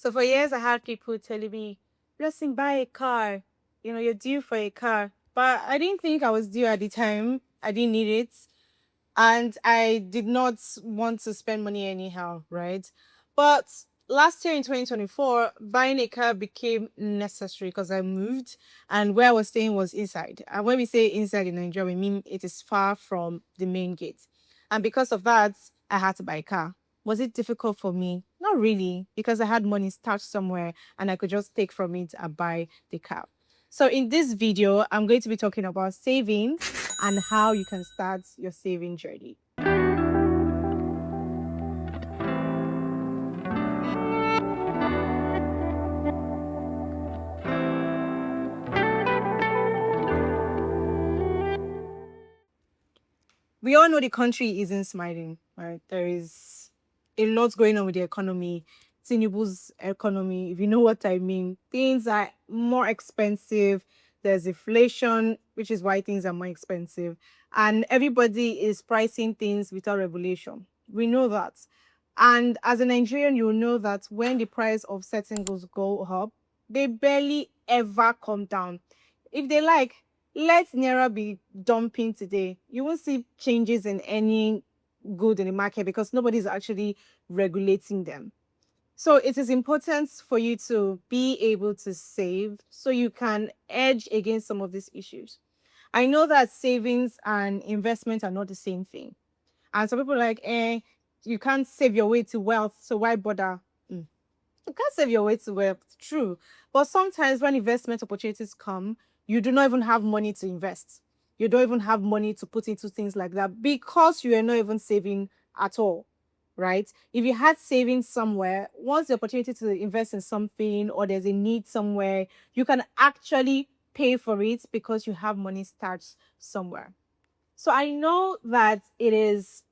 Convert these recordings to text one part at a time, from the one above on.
So for years, I had people telling me, Blessing, buy a car. You're due for a car. But I didn't think I was due at the time. I didn't need it. And I did not want to spend money anyhow, right? But last year in 2024, buying a car became necessary because I moved and where I was staying was inside. And when we say inside in Nigeria, we mean it is far from the main gate. And because of that, I had to buy a car. Was it difficult for me? Not really, because I had money stashed somewhere and I could just take from it and buy the car. So in this video, I'm going to be talking about saving and how you can start your saving journey. We all know the country isn't smiling, right? There is a lot going on with the economy, Tinubu's economy, if you know what I mean. Things are more expensive. There's inflation, which is why things are more expensive. And everybody is pricing things without regulation. We know that. And as a Nigerian, you know that when the price of certain goods go up, they barely ever come down. If they like, let Naira be dumping today. You won't see changes in any good in the market because nobody's actually regulating them. So it is important for you to be able to save so you can edge against some of these issues. I know that savings and investment are not the same thing. And some people are like, you can't save your way to wealth, so why bother? You can't save your way to wealth, true. But sometimes when investment opportunities come, you do not even have money to invest. You don't even have money to put into things like that because you are not even saving at all, right? If you had savings somewhere, once the opportunity to invest in something or there's a need somewhere, you can actually pay for it because you have money stashed somewhere. So I know that it is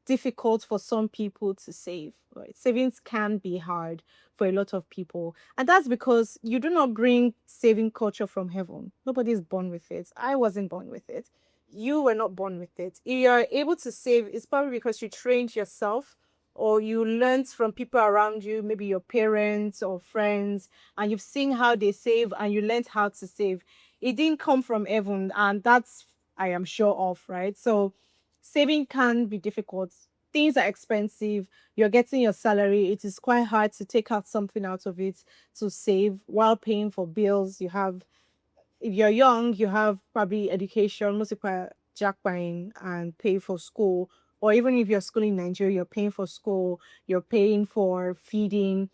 difficult for some people to save. Right? Savings can be hard for a lot of people. And that's because you do not bring saving culture from heaven. Nobody is born with it. I wasn't born with it. You were not born with it. If you're able to save, it's probably because you trained yourself or you learned from people around you, maybe your parents or friends, and you've seen how they save and you learned how to save. It didn't come from heaven, and that's I am sure of, right? So saving can be difficult. Things are expensive. You're getting your salary. It is quite hard to take out something out of it to save while paying for bills. You have, if you're young, you have probably education. Most people are jackpine and pay for school. Or even if you're schooling in Nigeria, you're paying for school, you're paying for feeding,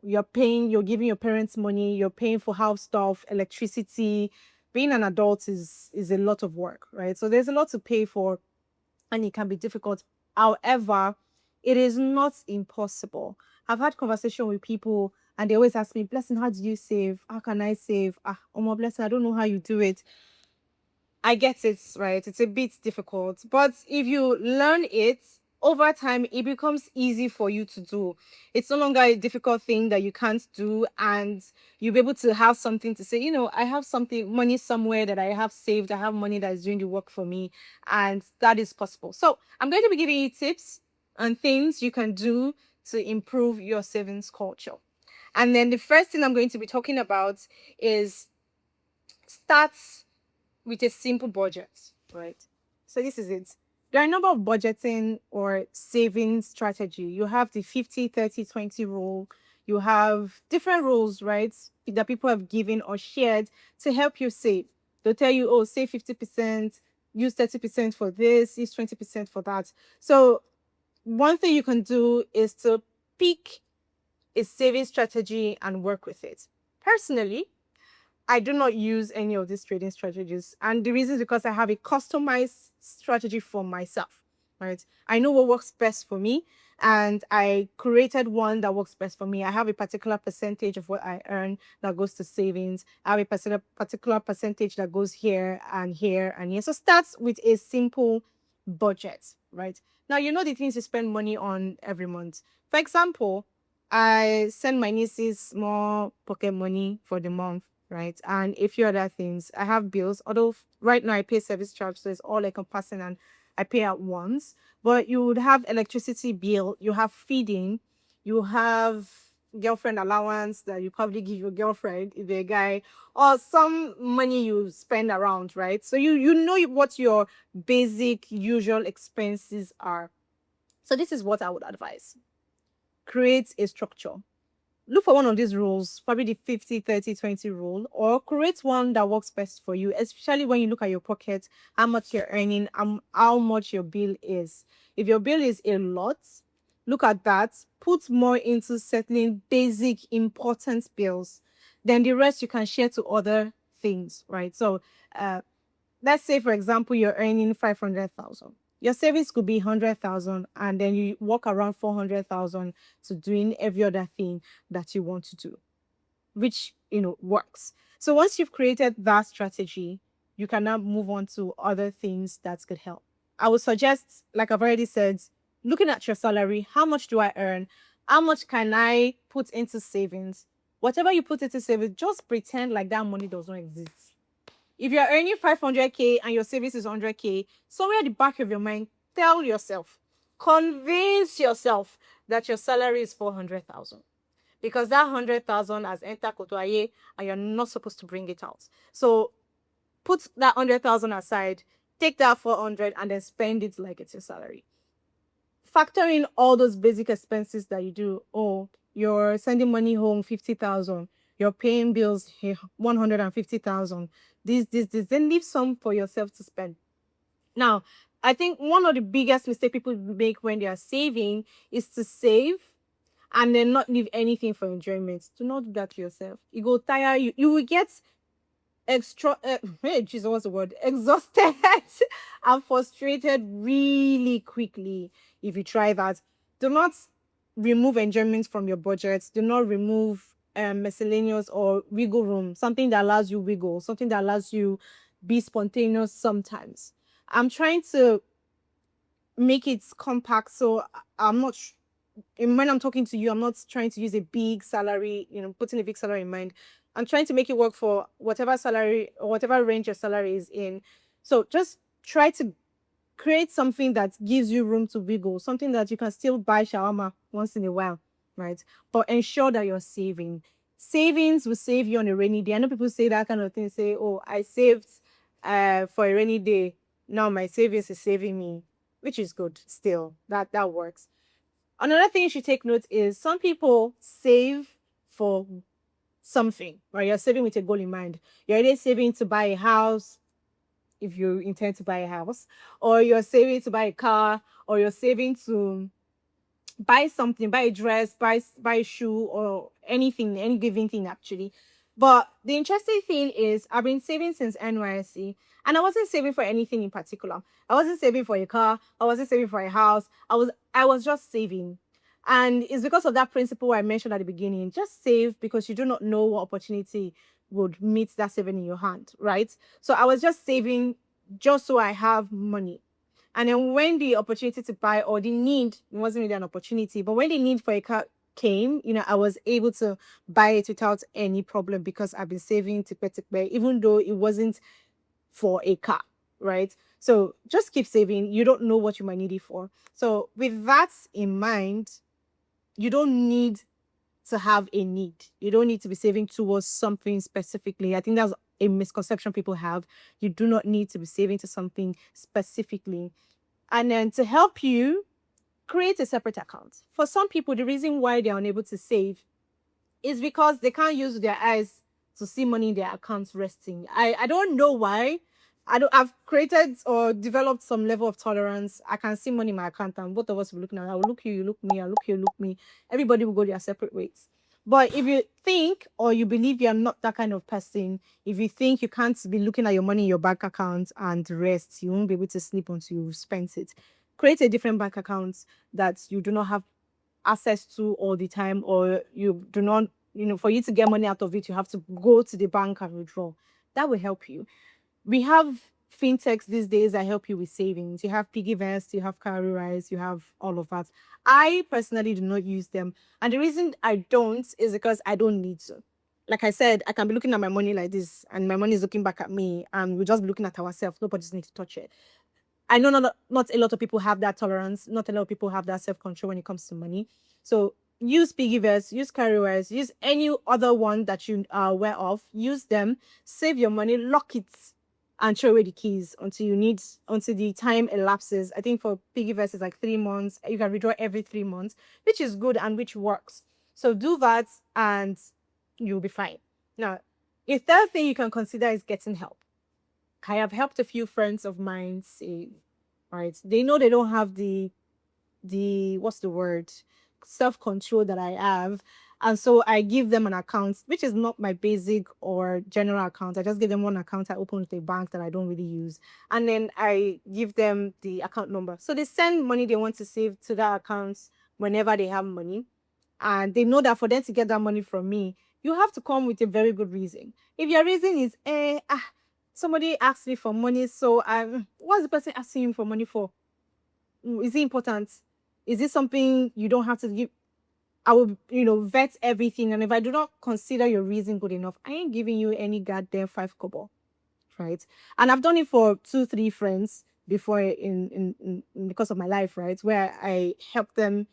you're giving your parents money, you're paying for house stuff, electricity. Being an adult is a lot of work, right? So there's a lot to pay for and it can be difficult. However, it is not impossible. I've had conversation with people and they always ask me, Blessing, how do you save? How can I save? Oh my Blessing, I don't know how you do it. I get it, right? It's a bit difficult. But if you learn it over time, it becomes easy for you to do. It's no longer a difficult thing that you can't do, and you'll be able to have something to say, I have something, money somewhere that I have saved. I have money that is doing the work for me, and that is possible. So I'm going to be giving you tips and things you can do to improve your savings culture. And then the first thing I'm going to be talking about is start with a simple budget, right? So this is it. There are a number of budgeting or saving strategy. You have the 50-30-20 rule. You have different rules, right? That people have given or shared to help you save. They'll tell you, oh, save 50%, use 30% for this, use 20% for that. So one thing you can do is to pick a saving strategy and work with it. Personally, I do not use any of these trading strategies. And the reason is because I have a customized strategy for myself, right? I know what works best for me. And I created one that works best for me. I have a particular percentage of what I earn that goes to savings. I have a particular percentage that goes here and here and here. So starts with a simple budget, right? Now, you know the things you spend money on every month. For example, I send my nieces more pocket money for the month, right? And a few other things. I have bills, although right now I pay service charge, so it's all encompassing and I pay at once. But you would have electricity bill, you have feeding, you have girlfriend allowance that you probably give your girlfriend if you're a guy, or some money you spend around, right? So you know what your basic usual expenses are. So this is what I would advise. Create a structure. Look for one of these rules, probably the 50-30-20 rule, or create one that works best for you, especially when you look at your pocket, how much you're earning, how much your bill is. If your bill is a lot, look at that, put more into settling basic important bills. Then the rest you can share to other things, right? So uh, let's say, for example, you're earning 500,000. Your savings could be 100,000, and then you walk around 400,000 to doing every other thing that you want to do, which, works. So once you've created that strategy, you can now move on to other things that could help. I would suggest, like I've already said, looking at your salary, how much do I earn? How much can I put into savings? Whatever you put into savings, just pretend like that money does not exist. If you're earning 500K and your savings is 100K, somewhere at the back of your mind, tell yourself, convince yourself that your salary is 400,000, because that 100,000 has entered Kotoaye and you're not supposed to bring it out. So put that 100,000 aside, take that 400 and then spend it like it's your salary. Factor in all those basic expenses that you do. Oh, you're sending money home 50,000. You're paying bills 150,000. This. Then leave some for yourself to spend. Now, I think one of the biggest mistakes people make when they are saving is to save and then not leave anything for enjoyment. Do not do that to yourself. You go tire you. You will get hey, Jesus, what's the word? Exhausted and frustrated really quickly if you try that. Do not remove enjoyment from your budget. Do not remove miscellaneous or wiggle room, something that allows you wiggle, something that allows you be spontaneous sometimes. I'm trying to make it compact, so I'm not when I'm talking to you, I'm not trying to use a big salary, putting a big salary in mind. I'm trying to make it work for whatever salary or whatever range your salary is in. So just try to create something that gives you room to wiggle, something that you can still buy shawarma once in a while, right? But ensure that you're saving. Savings will save you on a rainy day. I know people say that kind of thing, say, oh, I saved for a rainy day. Now my savings is saving me, which is good still. That works. Another thing you should take note is some people save for something, right? You're saving with a goal in mind. You're either saving to buy a house if you intend to buy a house, or you're saving to buy a car, or you're saving to buy something, buy a dress, buy a shoe, or anything, any given thing actually. But the interesting thing is I've been saving since NYSC, and I wasn't saving for anything in particular. I wasn't saving for a car, I wasn't saving for a house. I was just saving. And it's because of that principle I mentioned at the beginning. Just save because you do not know what opportunity would meet that saving in your hand, right? So I was just saving just so I have money. And then when the opportunity to buy, or the need, it wasn't really an opportunity, but when the need for a car came, I was able to buy it without any problem because I've been saving to pay, even though it wasn't for a car, right? So just keep saving. You don't know what you might need it for. So with that in mind, you don't need to have a need. You don't need to be saving towards something specifically. I think that's a misconception people have. You do not need to be saving to something specifically. And then to help you, create a separate account. For some people, the reason why they're unable to save is because they can't use their eyes to see money in their accounts resting. I don't know why. I've created or developed some level of tolerance. I can see money in my account, and both of us will be looking at it. I will look you look me, I look you look me. Everybody will go their separate ways. But if you think or you believe you're not that kind of person, if you think you can't be looking at your money in your bank account and rest, you won't be able to sleep until you've spent it. Create a different bank account that you do not have access to all the time, or you do not, for you to get money out of it, you have to go to the bank and withdraw. That will help you. We have fintechs these days that help you with savings. You have Piggyvest, you have Cowrywise, you have all of that. I personally do not use them. And the reason I don't is because I don't need to. Like I said, I can be looking at my money like this and my money is looking back at me and we'll just be looking at ourselves. Nobody's need to touch it. I know not a lot of people have that tolerance. Not a lot of people have that self-control when it comes to money. So use Piggyverse, use Carrywise, use any other one that you are aware of. Use them, save your money, lock it, and throw away the keys until the time elapses. I think for Piggyverse it's like 3 months. You can withdraw every 3 months, which is good and which works. So do that and you'll be fine. Now, a third thing you can consider is getting help. I have helped a few friends of mine save. Right? They know they don't have the what's the word, self control that I have, and so I give them an account which is not my basic or general account. I just give them one account I open with a bank that I don't really use, and then I give them the account number, so they send money they want to save to that account whenever they have money, and they know that for them to get that money from me, you have to come with a very good reason. If your reason is somebody asked me for money, so I what's the person asking you for money for? Is it important? Is it something you don't have to give? I will, vet everything. And if I do not consider your reason good enough, I ain't giving you any goddamn 5 kobo, right? And I've done it for 2, 3 friends before in because of my life, right? Where I help them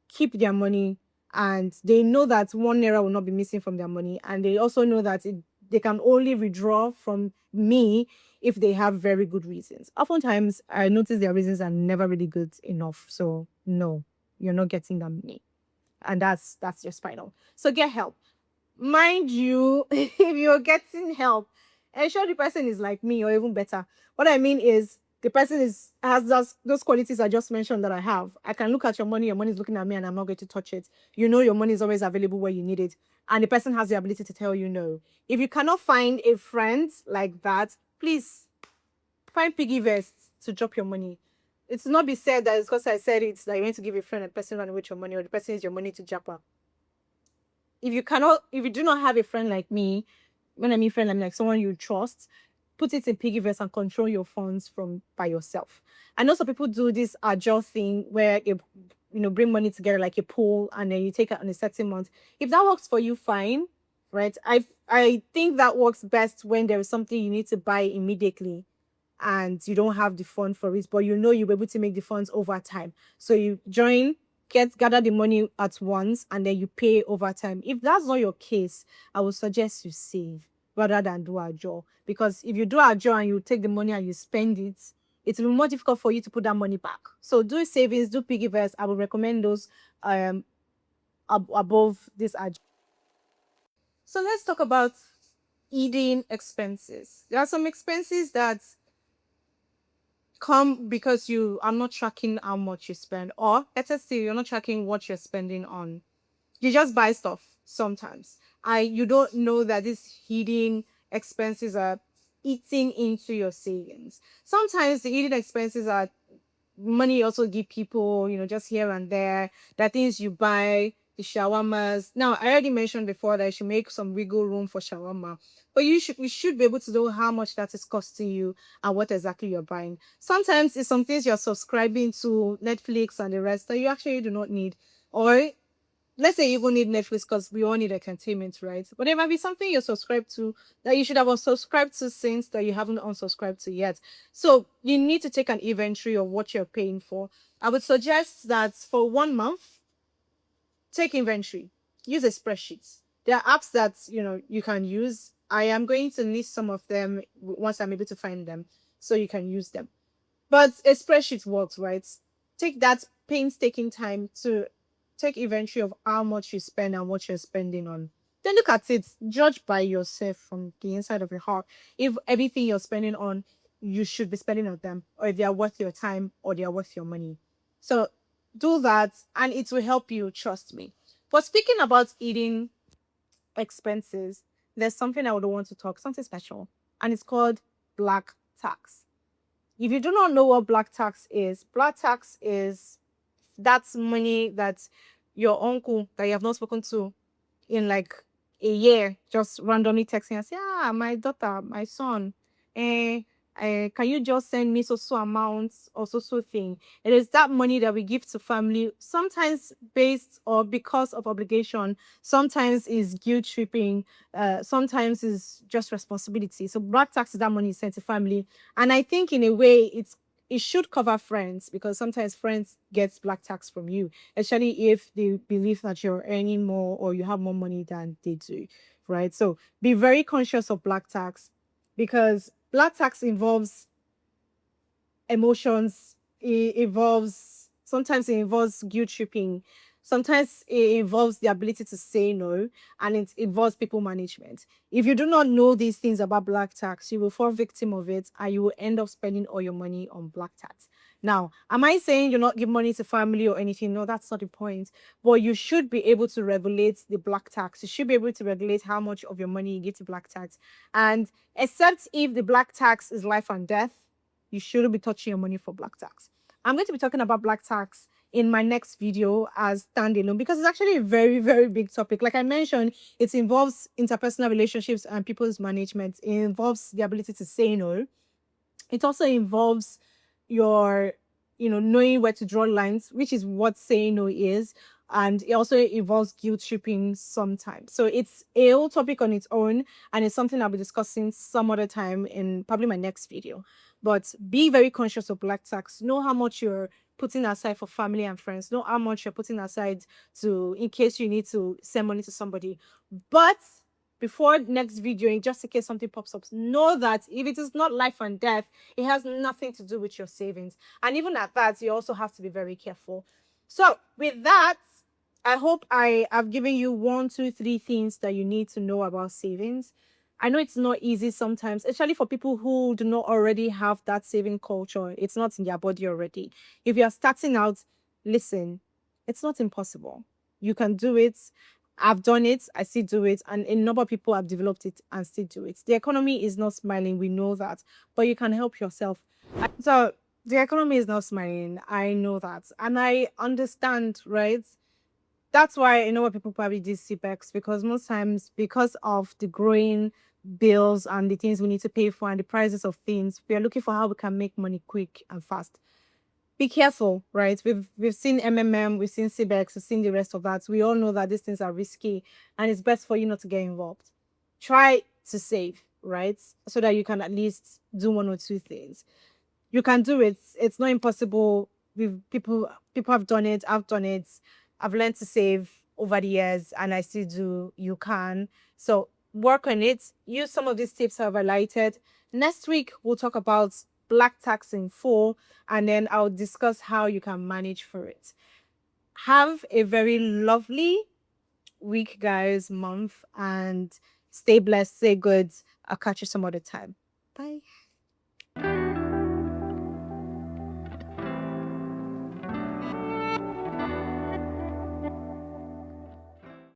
keep their money, and they know that 1 naira will not be missing from their money, and they also know that they can only withdraw from me if they have very good reasons. Oftentimes I notice their reasons are never really good enough, so no, you're not getting that money, and that's just final. So get help. Mind you, if you're getting help, ensure the person is like me or even better. What I mean is the person has those qualities I just mentioned that I have. I can look at your money is looking at me, and I'm not going to touch it. Your money is always available where you need it. And the person has the ability to tell you no. If you cannot find a friend like that, please find Piggyverse to drop your money. It's not be said that it's because I said it that you're going to give a friend a person run with your money, or the person is your money to japa. If you do not have a friend like me, when I mean friend, I mean like someone you trust, put it in Piggyverse and control your funds from by yourself. I know some people do this agile thing where you bring money together like a pool, and then you take it on a certain month. If that works for you, fine, right? I think that works best when there is something you need to buy immediately and you don't have the fund for it, but you'll be able to make the funds over time. So you gather the money at once, and then you pay over time. If that's not your case, I would suggest you save rather than do a job. Because if you do a job and you take the money and you spend it, it will be more difficult for you to put that money back. So do savings, do Piggyverse. I would recommend those above this agile. So let's talk about eating expenses. There are some expenses that come because you are not tracking how much you spend, or better still, you're not tracking what you're spending on. You just buy stuff sometimes. You don't know that these hidden expenses are eating into your savings. Sometimes the hidden expenses are money you also give people, just here and there. That things you buy, the shawarmas. Now, I already mentioned before that you should make some wiggle room for shawarma, but we should be able to know how much that is costing you and what exactly you're buying. Sometimes it's some things you're subscribing to, Netflix and the rest, that you actually do not need. Or let's say you even need Netflix because we all need entertainment, right? But there might be something you're subscribed to that you should have unsubscribed to since that you haven't unsubscribed to yet. So you need to take an inventory of what you're paying for. I would suggest that for 1 month, take inventory. Use a spreadsheet. There are apps that you can use. I am going to list some of them once I'm able to find them, so you can use them. But a spreadsheet works, right? Take that painstaking time to take inventory of how much you spend and what you're spending on. Then look at it, judge by yourself from the inside of your heart if everything you're spending on, you should be spending on them, or if they are worth your time or they are worth your money. So do that, and it will help you, trust me. But speaking about eating expenses, there's something I would want to talk, something special, and it's called black tax. If you do not know what black tax is that's money that your uncle that you have not spoken to in like a year just randomly texting and say, my daughter, my son, eh, can you just send me so amounts or so thing? It is that money that we give to family, sometimes based or because of obligation, sometimes is guilt tripping, sometimes is just responsibility. So black tax is that money sent to family. And I think in a way it should cover friends, because sometimes friends get black tax from you, especially if they believe that you're earning more or you have more money than they do, right? So be very conscious of black tax, because black tax involves emotions. It involves, sometimes it involves guilt tripping. Sometimes it involves the ability to say no, and it involves people management. If you do not know these things about black tax, you will fall victim of it, and you will end up spending all your money on black tax. Now, am I saying you not give money to family or anything? No, that's not the point. But you should be able to regulate the black tax. You should be able to regulate how much of your money you give to black tax. And except if the black tax is life and death, you shouldn't be touching your money for black tax. I'm going to be talking about black tax in my next video as standalone, because it's actually a very, very big topic. Like I mentioned, it involves interpersonal relationships and people's management. It involves the ability to say no. It also involves your, knowing where to draw lines, which is what saying no is. And it also involves guilt tripping sometimes. So it's a whole topic on its own, and it's something I'll be discussing some other time in probably my next video. But be very conscious of black tax. Know how much you're putting aside for family and friends. Know how much you're putting aside to, in case you need to send money to somebody. But before next video, in just in case something pops up, know that if it is not life and death, it has nothing to do with your savings. And even at that, you also have to be very careful. So with that, I hope I have given you 1, 2, 3 things that you need to know about savings. I know it's not easy sometimes, especially for people who do not already have that saving culture. It's not in their body already. If you're starting out, listen, it's not impossible. You can do it. I've done it, I still do it, and a number of people have developed it and still do it. The economy is not smiling, we know that, but you can help yourself. So the economy is not smiling, I know that, and I understand, right? That's why I know what people probably do CPEX, because most times, because of the growing bills and the things we need to pay for and the prices of things, we are looking for how we can make money quick and fast. Be careful, right? We've seen MMM, we've seen CBEX, we've seen the rest of that. We all know that these things are risky, and it's best for you not to get involved. Try to save, right? So that you can at least do 1 or 2 things. You can do it. It's not impossible. People have done it. I've done it. I've learned to save over the years, and I still do. You can. So work on it. Use some of these tips I've highlighted. Next week we'll talk about black tax in full, and then I'll discuss how you can manage for it. Have a very lovely week, guys, month, and stay blessed, stay good. I'll catch you some other time. Bye.